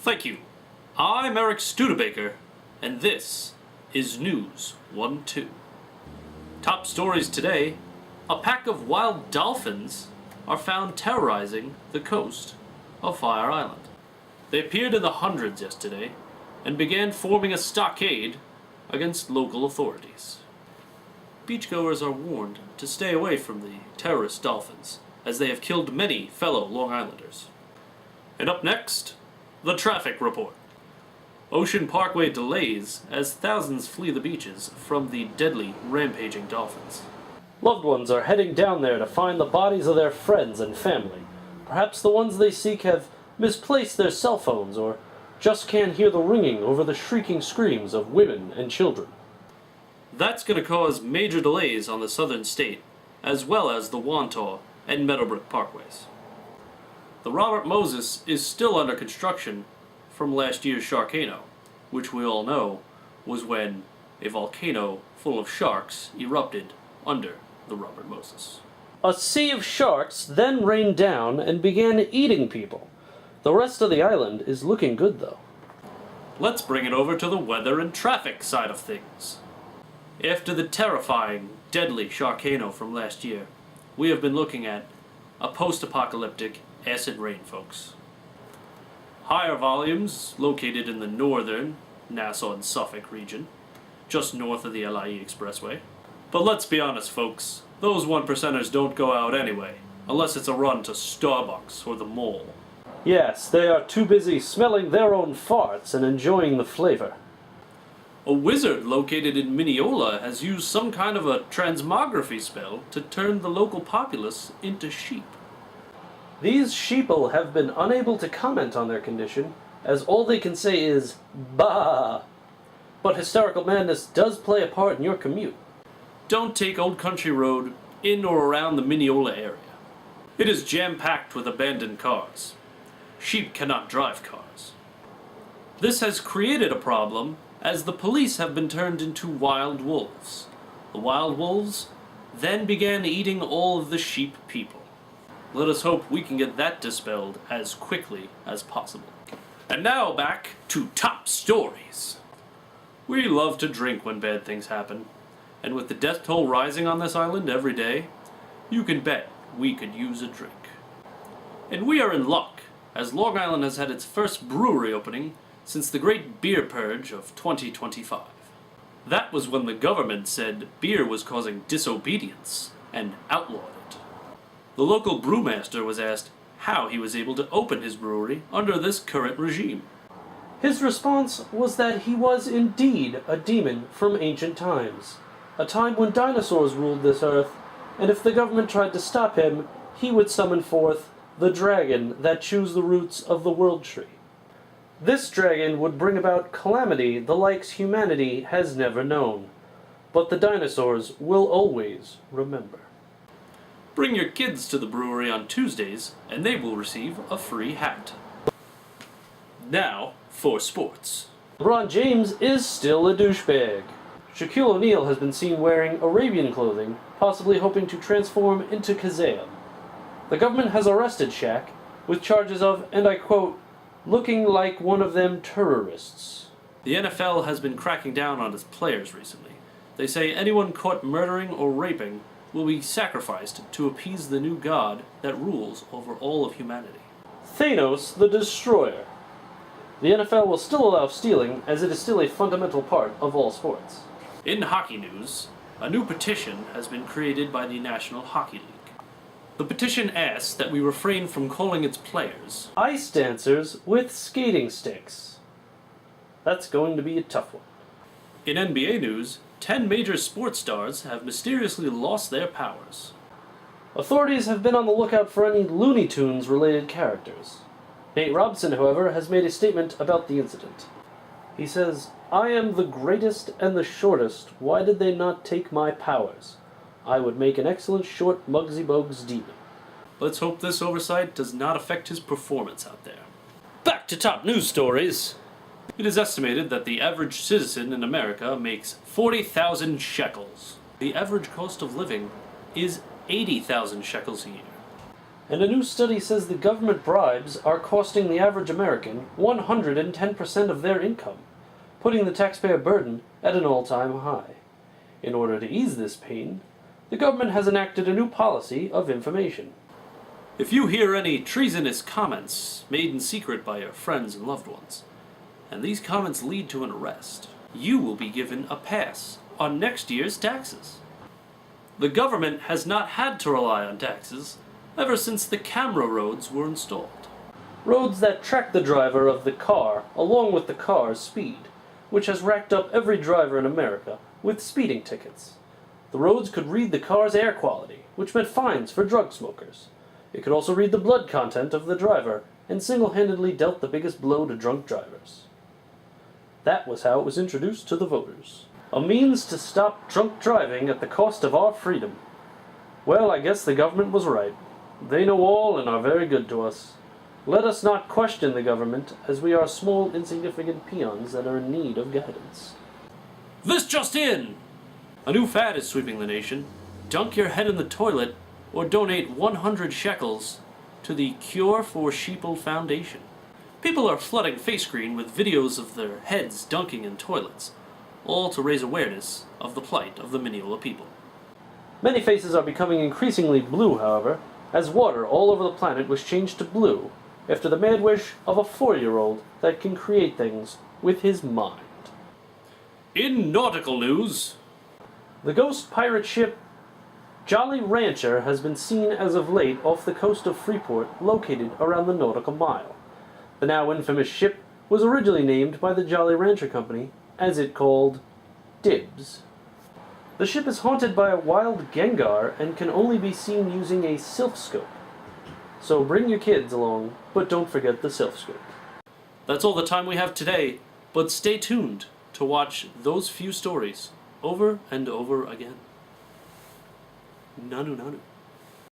Thank you. I'm Eric Studebaker, and this is News 1-2. Top stories today: a pack of wild dolphins are found terrorizing the coast of Fire Island. They appeared in the hundreds yesterday and began forming a stockade against local authorities. Beachgoers are warned to stay away from the terrorist dolphins, as they have killed many fellow Long Islanders. And up next, the traffic report. Ocean Parkway delays as thousands flee the beaches from the deadly, rampaging dolphins. Loved ones are heading down there to find the bodies of their friends and family. Perhaps the ones they seek have misplaced their cell phones or just can't hear the ringing over the shrieking screams of women and children. That's going to cause major delays on the southern state, as well as the Wantagh and Meadowbrook parkways. The Robert Moses is still under construction from last year's Sharkano, which we all know was when a volcano full of sharks erupted under the Robert Moses. A sea of sharks then rained down and began eating people. The rest of the island is looking good, though. Let's bring it over to the weather and traffic side of things. After the terrifying, deadly Sharkano from last year, we have been looking at a post-apocalyptic acid rain, folks. Higher volumes located in the northern Nassau and Suffolk region, just north of the LIE Expressway. But let's be honest, folks, those 1%ers don't go out anyway, unless it's a run to Starbucks or the mall. Yes, they are too busy smelling their own farts and enjoying the flavor. A wizard located in Mineola has used some kind of a transmography spell to turn the local populace into sheep. These sheeple have been unable to comment on their condition, as all they can say is, bah! But hysterical madness does play a part in your commute. Don't take Old Country Road in or around the Mineola area. It is jam-packed with abandoned cars. Sheep cannot drive cars. This has created a problem, as the police have been turned into wild wolves. The wild wolves then began eating all of the sheep people. Let us hope we can get that dispelled as quickly as possible. And now back to top stories. We love to drink when bad things happen, and with the death toll rising on this island every day, you can bet we could use a drink. And we are in luck, as Long Island has had its first brewery opening since the Great Beer Purge of 2025. That was when the government said beer was causing disobedience and outlawed it. The local brewmaster was asked how he was able to open his brewery under this current regime. His response was that he was indeed a demon from ancient times, a time when dinosaurs ruled this earth, and if the government tried to stop him, he would summon forth the dragon that chews the roots of the world tree. This dragon would bring about calamity the likes humanity has never known, but the dinosaurs will always remember. Bring your kids to the brewery on Tuesdays, and they will receive a free hat. Now, for sports. LeBron James is still a douchebag. Shaquille O'Neal has been seen wearing Arabian clothing, possibly hoping to transform into Kazam. The government has arrested Shaq with charges of, and I quote, looking like one of them terrorists. The NFL has been cracking down on its players recently. They say anyone caught murdering or raping will be sacrificed to appease the new god that rules over all of humanity. Thanos the Destroyer. The NFL will still allow stealing, as it is still a fundamental part of all sports. In hockey news, a new petition has been created by the National Hockey League. The petition asks that we refrain from calling its players ice dancers with skating sticks. That's going to be a tough one. In NBA news, 10 major sports stars have mysteriously lost their powers. Authorities have been on the lookout for any Looney Tunes related characters. Nate Robinson, however, has made a statement about the incident. He says, "I am the greatest and the shortest. Why did they not take my powers? I would make an excellent short Muggsy Bogues demon." Let's hope this oversight does not affect his performance out there. Back to top news stories. It is estimated that the average citizen in America makes 40,000 shekels. The average cost of living is 80,000 shekels a year. And a new study says the government bribes are costing the average American 110% of their income, putting the taxpayer burden at an all-time high. In order to ease this pain, the government has enacted a new policy of information. If you hear any treasonous comments made in secret by your friends and loved ones, and these comments lead to an arrest, you will be given a pass on next year's taxes. The government has not had to rely on taxes ever since the camera roads were installed. Roads that track the driver of the car along with the car's speed, which has racked up every driver in America with speeding tickets. The roads could read the car's air quality, which meant fines for drug smokers. It could also read the blood content of the driver and single-handedly dealt the biggest blow to drunk drivers. That was how it was introduced to the voters. A means to stop drunk driving at the cost of our freedom. Well, I guess the government was right. They know all and are very good to us. Let us not question the government, as we are small, insignificant peons that are in need of guidance. This just in! A new fad is sweeping the nation. Dunk your head in the toilet or donate 100 shekels to the Cure for Sheeple Foundation. People are flooding FaceScreen with videos of their heads dunking in toilets, all to raise awareness of the plight of the Mineola people. Many faces are becoming increasingly blue, however, as water all over the planet was changed to blue after the mad wish of a 4-year-old that can create things with his mind. In nautical news, the ghost pirate ship Jolly Rancher has been seen as of late off the coast of Freeport, located around the nautical mile. The now infamous ship was originally named by the Jolly Rancher Company as it called Dibs. The ship is haunted by a wild Gengar and can only be seen using a sylph-scope. So bring your kids along, but don't forget the sylph-scope. That's all the time we have today, but stay tuned to watch those few stories over and over again. Nanu nanu.